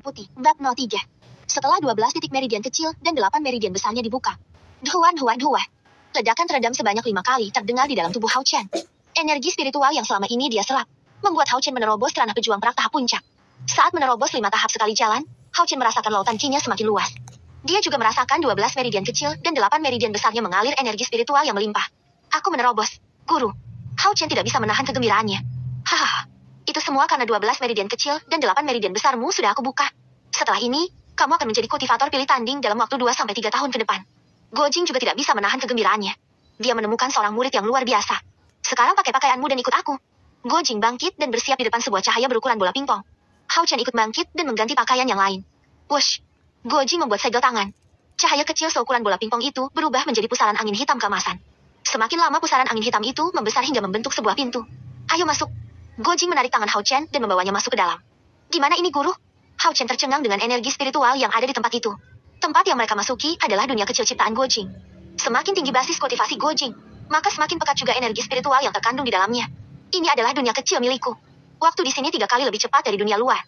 Putih, bab 03. Setelah 12 titik meridian kecil dan 8 meridian besarnya dibuka. Dhuan. Ledakan teredam sebanyak 5 kali terdengar di dalam tubuh Hao Chen. Energi spiritual yang selama ini dia serap, membuat Hao Chen menerobos ke ranah pejuang perak tahap puncak. Saat menerobos 5 tahap sekali jalan, Hao Chen merasakan lautan qi-nya semakin luas. Dia juga merasakan 12 meridian kecil dan 8 meridian besarnya mengalir energi spiritual yang melimpah. Aku menerobos, guru. Hao Chen tidak bisa menahan kegembiraannya. Hahaha. Itu semua karena 12 meridian kecil dan 8 meridian besarmu sudah aku buka. Setelah ini, kamu akan menjadi kultivator pilih tanding dalam waktu 2-3 tahun ke depan. Gojing juga tidak bisa menahan kegembiraannya. Dia menemukan seorang murid yang luar biasa. Sekarang pakai pakaianmu dan ikut aku. Gojing bangkit dan bersiap di depan sebuah cahaya berukuran bola pingpong. Hao Chen ikut bangkit dan mengganti pakaian yang lain. Wush! Gojing membuat segel tangan. Cahaya kecil seukuran bola pingpong itu berubah menjadi pusaran angin hitam keemasan. Semakin lama pusaran angin hitam itu membesar hingga membentuk sebuah pintu. Ayo masuk. Gojing menarik tangan Hao Chen dan membawanya masuk ke dalam. Gimana ini guru? Hao Chen tercengang dengan energi spiritual yang ada di tempat itu. Tempat yang mereka masuki adalah dunia kecil ciptaan Gojing. Semakin tinggi basis kultivasi Gojing, maka semakin pekat juga energi spiritual yang terkandung di dalamnya. Ini adalah dunia kecil milikku. Waktu di sini 3 kali lebih cepat dari dunia luar.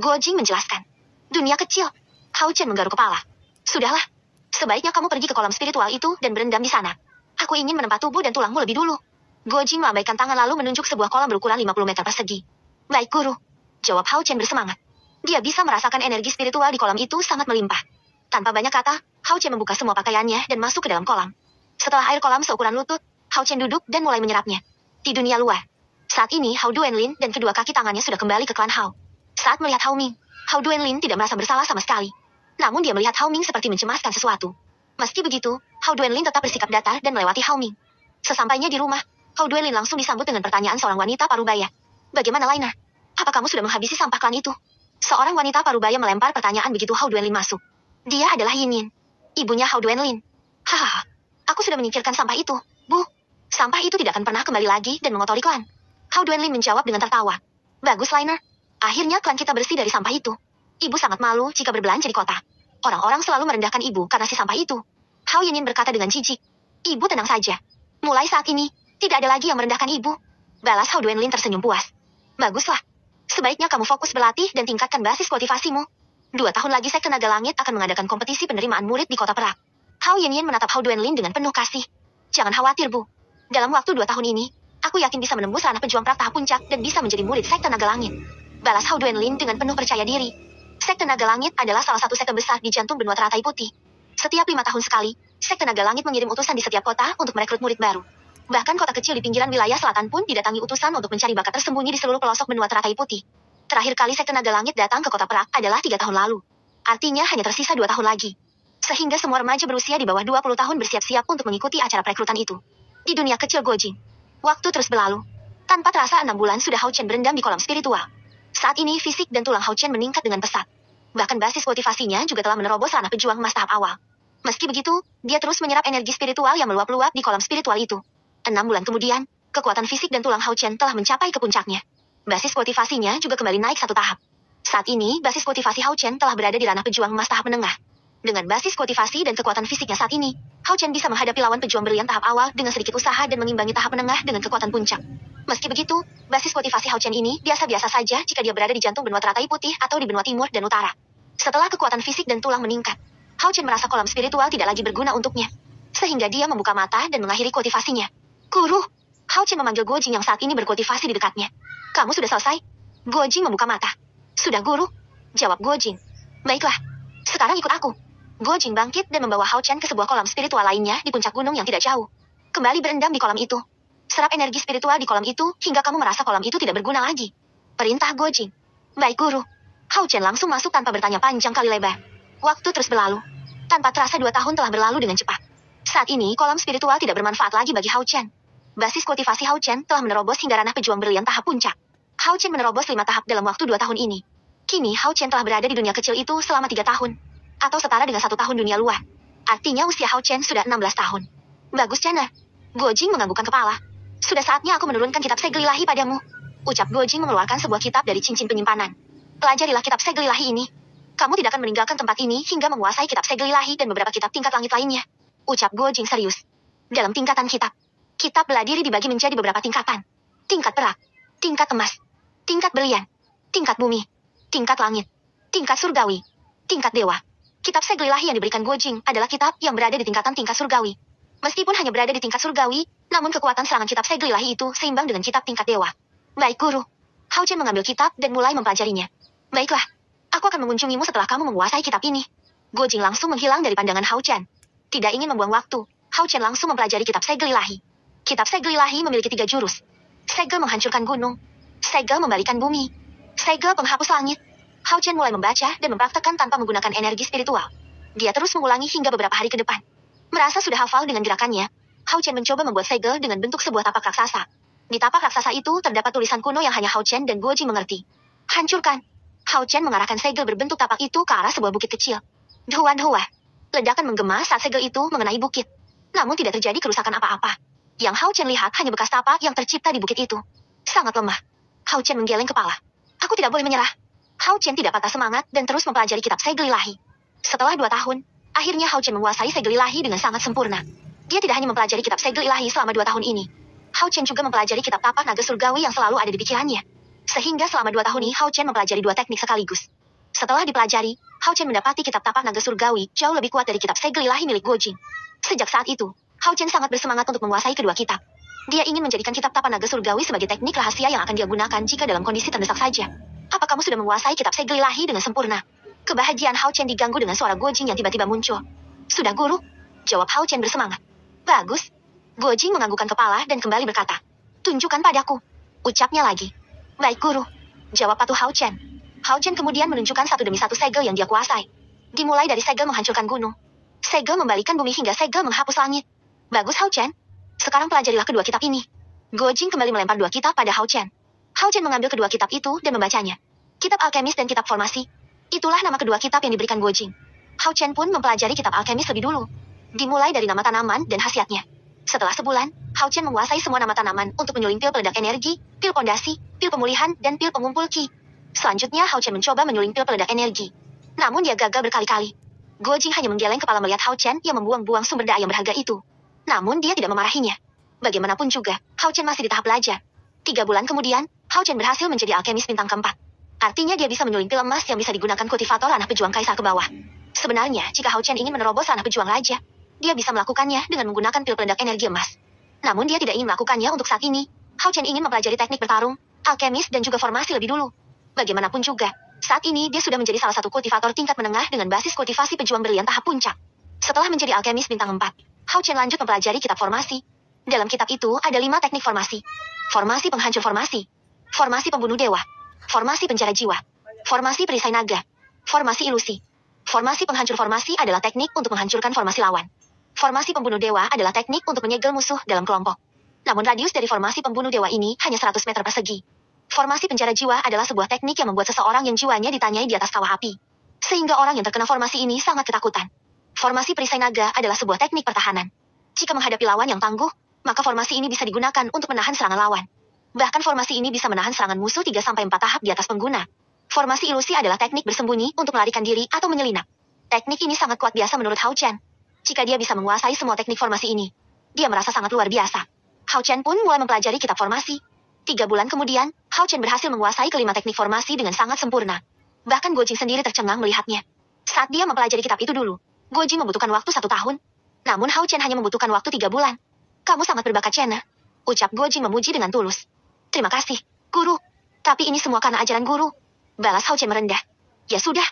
Gojing menjelaskan. Dunia kecil. Hao Chen menggaruk kepala. Sudahlah. Sebaiknya kamu pergi ke kolam spiritual itu dan berendam di sana. Aku ingin menempa tubuh dan tulangmu lebih dulu. Gojing melambaikan tangan lalu menunjuk sebuah kolam berukuran 50 meter persegi. Baik guru. Jawab Hao Chen bersemangat. Dia bisa merasakan energi spiritual di kolam itu sangat melimpah. Tanpa banyak kata, Hao Chen membuka semua pakaiannya dan masuk ke dalam kolam. Setelah air kolam seukuran lutut, Hao Chen duduk dan mulai menyerapnya. Di dunia luar. Saat ini Hao Duanlin dan kedua kaki tangannya sudah kembali ke klan Hao. Saat melihat Hao Ming, Hao Duanlin tidak merasa bersalah sama sekali. Namun dia melihat Hao Ming seperti mencemaskan sesuatu. Meski begitu, Hao Duanlin tetap bersikap datar dan melewati Hao Ming. Sesampainya di rumah, Hao Duanlin langsung disambut dengan pertanyaan seorang wanita parubaya. Bagaimana Laina? Apa kamu sudah menghabisi sampah klan itu? Seorang wanita parubaya melempar pertanyaan begitu Hao Duanlin masuk. Dia adalah Yin Yin, ibunya Hao Duanlin. Hahaha, aku sudah menyingkirkan sampah itu, Bu. Sampah itu tidak akan pernah kembali lagi dan mengotori klan. Hao Duanlin menjawab dengan tertawa. Bagus Laina, akhirnya klan kita bersih dari sampah itu. Ibu sangat malu jika berbelanja di kota. Orang-orang selalu merendahkan ibu karena si sampah itu. Hao Yin Yin berkata dengan jijik. Ibu tenang saja. Mulai saat ini, tidak ada lagi yang merendahkan ibu. Balas Hao Duanlin tersenyum puas. Baguslah. Sebaiknya kamu fokus berlatih dan tingkatkan basis kultivasimu. 2 tahun lagi Sekte Naga Langit akan mengadakan kompetisi penerimaan murid di kota Perak. Hao Yin Yin menatap Hao Duanlin dengan penuh kasih. Jangan khawatir, Bu. Dalam waktu 2 tahun ini, aku yakin bisa menembus ranah pejuang perak tahap puncak dan bisa menjadi murid Sekte Naga Langit. Balas Hao Duanlin dengan penuh percaya diri. Sekte Naga Langit adalah salah satu sekte besar di jantung benua teratai putih. Setiap 5 tahun sekali, Sekte Naga Langit mengirim utusan di setiap kota untuk merekrut murid baru. Bahkan kota kecil di pinggiran wilayah selatan pun didatangi utusan untuk mencari bakat tersembunyi di seluruh pelosok benua teratai putih. Terakhir kali Sekte Naga Langit datang ke kota Perak adalah 3 tahun lalu. Artinya hanya tersisa 2 tahun lagi. Sehingga semua remaja berusia di bawah 20 tahun bersiap-siap untuk mengikuti acara perekrutan itu. Di dunia kecil Gojing, waktu terus berlalu. Tanpa terasa 6 bulan sudah Hao Chen berendam di kolam spiritual. Saat ini fisik dan tulang Hao Chen meningkat dengan pesat. Bahkan basis kultivasinya juga telah menerobos ranah pejuang emas tahap awal. Meski begitu, dia terus menyerap energi spiritual yang meluap-luap di kolam spiritual itu. 6 bulan kemudian, kekuatan fisik dan tulang Hao Chen telah mencapai ke puncaknya. Basis kultivasinya juga kembali naik 1 tahap. Saat ini, basis kultivasi Hao Chen telah berada di ranah pejuang emas tahap menengah. Dengan basis kultivasi dan kekuatan fisiknya saat ini, Hao Chen bisa menghadapi lawan pejuang berlian tahap awal dengan sedikit usaha dan mengimbangi tahap menengah dengan kekuatan puncak. Meski begitu, basis kultivasi Hao Chen ini biasa-biasa saja jika dia berada di jantung benua teratai putih atau di benua timur dan utara. Setelah kekuatan fisik dan tulang meningkat, Hao Chen merasa kolam spiritual tidak lagi berguna untuknya. Sehingga dia membuka mata dan mengakhiri kultivasinya. Guru! Hao Chen memanggil Gojing yang saat ini berkultivasi di dekatnya. Kamu sudah selesai? Gojing membuka mata. Sudah guru? Jawab Gojing. Baiklah. Sekarang ikut aku. Gojing bangkit dan membawa Hao Chen ke sebuah kolam spiritual lainnya di puncak gunung yang tidak jauh. Kembali berendam di kolam itu. Serap energi spiritual di kolam itu hingga kamu merasa kolam itu tidak berguna lagi. Perintah Gojing. Baik guru. Hao Chen langsung masuk tanpa bertanya panjang kali lebar. Waktu terus berlalu. Tanpa terasa 2 tahun telah berlalu dengan cepat. Saat ini kolam spiritual tidak bermanfaat lagi bagi Hao Chen. Basis kultivasi Hao Chen telah menerobos hingga ranah pejuang berlian tahap puncak. Hao Chen menerobos 5 tahap dalam waktu 2 tahun ini. Kini Hao Chen telah berada di dunia kecil itu selama 3 tahun. Atau setara dengan 1 tahun dunia luar. Artinya usia Hao Chen sudah 16 tahun. Bagus Chana. Gojing menganggukkan kepala. Sudah saatnya aku menurunkan kitab segel ilahi padamu. Ucap Gojing mengeluarkan sebuah kitab dari cincin penyimpanan. Pelajarilah kitab segel ilahi ini. Kamu tidak akan meninggalkan tempat ini hingga menguasai kitab segel ilahi dan beberapa kitab tingkat langit lainnya. Ucap Gojing serius. Dalam tingkatan kitab bela diri dibagi menjadi beberapa tingkatan. Tingkat perak, tingkat emas, tingkat berlian, tingkat bumi, tingkat langit. Tingkat surgawi. Tingkat dewa. Kitab segel ilahi yang diberikan Guojing adalah kitab yang berada di tingkatan tingkat surgawi. Meskipun hanya berada di tingkat surgawi, namun kekuatan serangan kitab segel ilahi itu seimbang dengan kitab tingkat dewa. Baik, Guru. Hao Chen mengambil kitab dan mulai mempelajarinya. Baiklah. Aku akan mengunjungimu setelah kamu menguasai kitab ini. Guojing langsung menghilang dari pandangan Hao Chen. Tidak ingin membuang waktu, Hao Chen langsung mempelajari kitab segel ilahi. Kitab segel ilahi memiliki 3 jurus. Segel menghancurkan gunung. Segel membalikan bumi. Segel penghapus langit. Hao Chen mulai membaca dan mempraktekkan tanpa menggunakan energi spiritual. Dia terus mengulangi hingga beberapa hari ke depan. Merasa sudah hafal dengan gerakannya, Hao Chen mencoba membuat segel dengan bentuk sebuah tapak raksasa. Di tapak raksasa itu terdapat tulisan kuno yang hanya Hao Chen dan Guojing mengerti. Hancurkan. Hao Chen mengarahkan segel berbentuk tapak itu ke arah sebuah bukit kecil. Dhua-dhua. Ledakan menggema saat segel itu mengenai bukit. Namun tidak terjadi kerusakan apa-apa. Yang Hao Chen lihat hanya bekas tapak yang tercipta di bukit itu. Sangat lemah. Hao Chen menggeleng kepala. Aku tidak boleh menyerah. Hao Chen tidak patah semangat dan terus mempelajari kitab segel ilahi. Setelah 2 tahun, akhirnya Hao Chen menguasai segel ilahi dengan sangat sempurna. Dia tidak hanya mempelajari kitab segel ilahi selama 2 tahun ini. Hao Chen juga mempelajari kitab tapak naga surgawi yang selalu ada di pikirannya. Sehingga selama 2 tahun ini Hao Chen mempelajari 2 teknik sekaligus. Setelah dipelajari, Hao Chen mendapati kitab tapak naga surgawi jauh lebih kuat dari kitab segel ilahi milik Guojing. Sejak saat itu, Hao Chen sangat bersemangat untuk menguasai kedua kitab. Dia ingin menjadikan kitab tapak naga surgawi sebagai teknik rahasia yang akan dia gunakan jika dalam kondisi terdesak saja. Apa kamu sudah menguasai kitab segel ilahi dengan sempurna? Kebahagiaan Hao Chen diganggu dengan suara Guojing yang tiba-tiba muncul. Sudah, Guru. Jawab Hao Chen bersemangat. Bagus. Guojing menganggukkan kepala dan kembali berkata. Tunjukkan padaku. Ucapnya lagi. Baik, Guru. Jawab patuh Hao Chen. Hao Chen kemudian menunjukkan satu demi satu segel yang dia kuasai. Dimulai dari segel menghancurkan gunung. Segel membalikan bumi hingga segel menghapus langit. Bagus, Hao Chen. Sekarang pelajarilah kedua kitab ini. Guojing kembali melempar 2 kitab pada Hao Chen. Hao Chen mengambil kedua kitab itu dan membacanya. Kitab alkemis dan kitab formasi. Itulah nama kedua kitab yang diberikan Guojing. Hao Chen pun mempelajari kitab alkemis lebih dulu. Dimulai dari nama tanaman dan khasiatnya. Setelah sebulan, Hao Chen menguasai semua nama tanaman untuk menyuling pil peledak energi, pil pondasi, pil pemulihan, dan pil pengumpul ki. Selanjutnya Hao Chen mencoba menyuling pil peledak energi. Namun dia gagal berkali-kali. Guojing hanya menggeleng kepala melihat Hao Chen yang membuang-buang sumber daya yang berharga itu. Namun dia tidak memarahinya. Bagaimanapun juga, Hao Chen masih di tahap belajar. 3 bulan kemudian, Hao Chen berhasil menjadi alkemis bintang keempat. Artinya dia bisa menyuling pil emas yang bisa digunakan kultivator ranah pejuang kaisar ke bawah. Sebenarnya, jika Hao Chen ingin menerobos ranah pejuang raja, dia bisa melakukannya dengan menggunakan pil peledak energi emas. Namun dia tidak ingin melakukannya untuk saat ini. Hao Chen ingin mempelajari teknik bertarung, alkemis dan juga formasi lebih dulu. Bagaimanapun juga, saat ini dia sudah menjadi salah satu kultivator tingkat menengah dengan basis kultivasi pejuang berlian tahap puncak. Setelah menjadi alkemis bintang 4, Hao Chen lanjut mempelajari kitab formasi. Dalam kitab itu ada 5 teknik formasi. Formasi penghancur formasi. Formasi pembunuh dewa. Formasi penjara jiwa. Formasi perisai naga. Formasi ilusi. Formasi penghancur formasi adalah teknik untuk menghancurkan formasi lawan. Formasi pembunuh dewa adalah teknik untuk menyegel musuh dalam kelompok. Namun radius dari formasi pembunuh dewa ini hanya 100 meter persegi. Formasi penjara jiwa adalah sebuah teknik yang membuat seseorang yang jiwanya ditanyai di atas kawah api. Sehingga orang yang terkena formasi ini sangat ketakutan. Formasi perisai naga adalah sebuah teknik pertahanan. Jika menghadapi lawan yang tangguh, maka formasi ini bisa digunakan untuk menahan serangan lawan. Bahkan formasi ini bisa menahan serangan musuh 3-4 tahap di atas pengguna. Formasi ilusi adalah teknik bersembunyi untuk melarikan diri atau menyelinap. Teknik ini sangat kuat biasa menurut Hao Chen. Jika dia bisa menguasai semua teknik formasi ini, dia merasa sangat luar biasa. Hao Chen pun mulai mempelajari kitab formasi. 3 bulan kemudian, Hao Chen berhasil menguasai kelima teknik formasi dengan sangat sempurna. Bahkan Guojing sendiri tercengang melihatnya. Saat dia mempelajari kitab itu dulu, Guojing membutuhkan waktu 1 tahun. Namun Hao Chen hanya membutuhkan waktu 3 bulan. Kamu sangat berbakat, Chen. Ucap Guojing memuji dengan tulus. Terima kasih, Guru. Tapi ini semua karena ajaran Guru. Balas Hao Chen merendah. Ya sudah.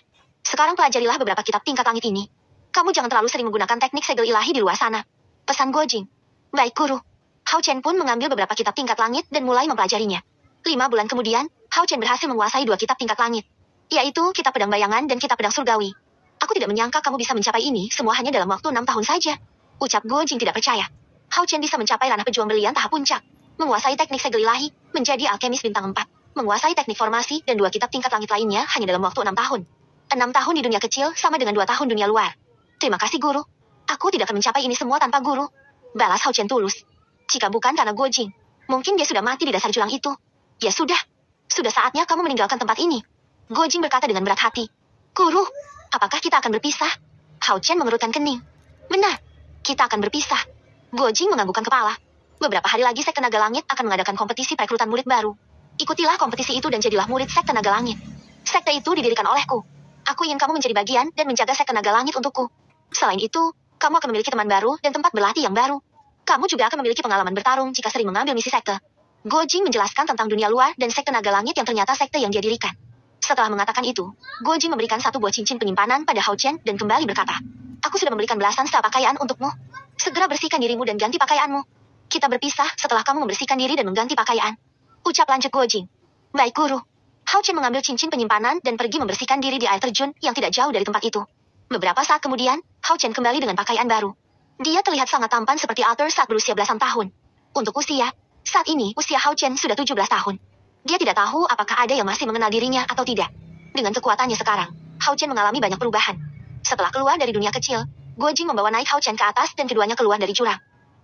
Sekarang pelajarilah beberapa kitab tingkat langit ini. Kamu jangan terlalu sering menggunakan teknik segel ilahi di luar sana. Pesan Guojing. Baik, Guru. Hao Chen pun mengambil beberapa kitab tingkat langit dan mulai mempelajarinya. 5 bulan kemudian, Hao Chen berhasil menguasai 2 kitab tingkat langit. Yaitu kitab pedang bayangan dan kitab pedang surgawi. Aku tidak menyangka kamu bisa mencapai ini semua hanya dalam waktu 6 tahun saja. Ucap Guojing tidak percaya. Hao Chen bisa mencapai ranah pejuang berlian tahap puncak. Menguasai teknik segel ilahi, menjadi alkemis bintang 4. Menguasai teknik formasi dan 2 kitab tingkat langit lainnya hanya dalam waktu 6 tahun. 6 tahun di dunia kecil sama dengan 2 tahun dunia luar. Terima kasih, Guru. Aku tidak akan mencapai ini semua tanpa Guru. Balas Hao Chen tulus. Jika bukan karena Guojing, mungkin dia sudah mati di dasar jurang itu. Ya sudah. Sudah saatnya kamu meninggalkan tempat ini. Guojing berkata dengan berat hati. Guru, apakah kita akan berpisah? Hao Chen mengerutkan kening. Benar, kita akan berpisah. Guojing menganggukkan kepala. Beberapa hari lagi Sekte Naga Langit akan mengadakan kompetisi perekrutan murid baru. Ikutilah kompetisi itu dan jadilah murid Sekte Naga Langit. Sekte itu didirikan olehku. Aku ingin kamu menjadi bagian dan menjaga sekte naga langit untukku. Selain itu, kamu akan memiliki teman baru dan tempat berlatih yang baru. Kamu juga akan memiliki pengalaman bertarung jika sering mengambil misi sekte. Go Jing menjelaskan tentang dunia luar dan sekte naga langit yang ternyata sekte yang dia dirikan. Setelah mengatakan itu, Go Jing memberikan satu buah cincin penyimpanan pada Hao Chen dan kembali berkata, "Aku sudah memberikan belasan setel pakaian untukmu. Segera bersihkan dirimu dan ganti pakaianmu. Kita berpisah setelah kamu membersihkan diri dan mengganti pakaian." Ucap lanjut Go Jing. "Baik, guru." Hao Chen mengambil cincin penyimpanan dan pergi membersihkan diri di air terjun yang tidak jauh dari tempat itu. Beberapa saat kemudian, Hao Chen kembali dengan pakaian baru. Dia terlihat sangat tampan seperti Arthur saat berusia belasan tahun. Untuk usia, saat ini usia Hao Chen sudah 17 tahun. Dia tidak tahu apakah ada yang masih mengenal dirinya atau tidak. Dengan kekuatannya sekarang, Hao Chen mengalami banyak perubahan. Setelah keluar dari dunia kecil, Guo Jing membawa naik Hao Chen ke atas dan keduanya keluar dari jurang.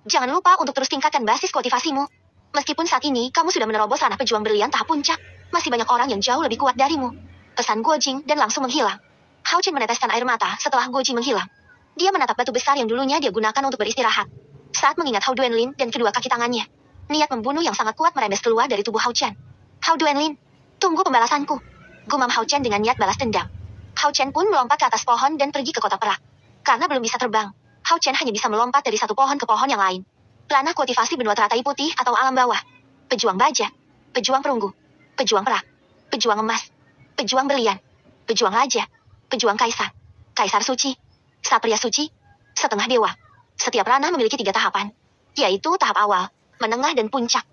"Jangan lupa untuk terus tingkatkan basis kultivasimu. Meskipun saat ini kamu sudah menerobos ranah pejuang brilian tahap puncak, masih banyak orang yang jauh lebih kuat darimu." Pesan Guo Jing dan langsung menghilang. Hao Chen meneteskan air mata setelah Guo Jing menghilang. Dia menatap batu besar yang dulunya dia gunakan untuk beristirahat. Saat mengingat Hao Duanlin dan kedua kaki tangannya, niat membunuh yang sangat kuat merembes keluar dari tubuh Hao Chen. "Hao Duanlin, tunggu pembalasanku," gumam Hao Chen dengan niat balas dendam. Hao Chen pun melompat ke atas pohon dan pergi ke kota perak. Karena belum bisa terbang, Hao Chen hanya bisa melompat dari satu pohon ke pohon yang lain. Ranah kultivasi benua teratai putih atau alam bawah. Pejuang baja, pejuang perunggu, pejuang perak, pejuang emas, pejuang berlian, pejuang raja, pejuang kaisar, kaisar suci, satria suci, setengah dewa. Setiap ranah memiliki 3 tahapan, yaitu tahap awal, menengah dan puncak.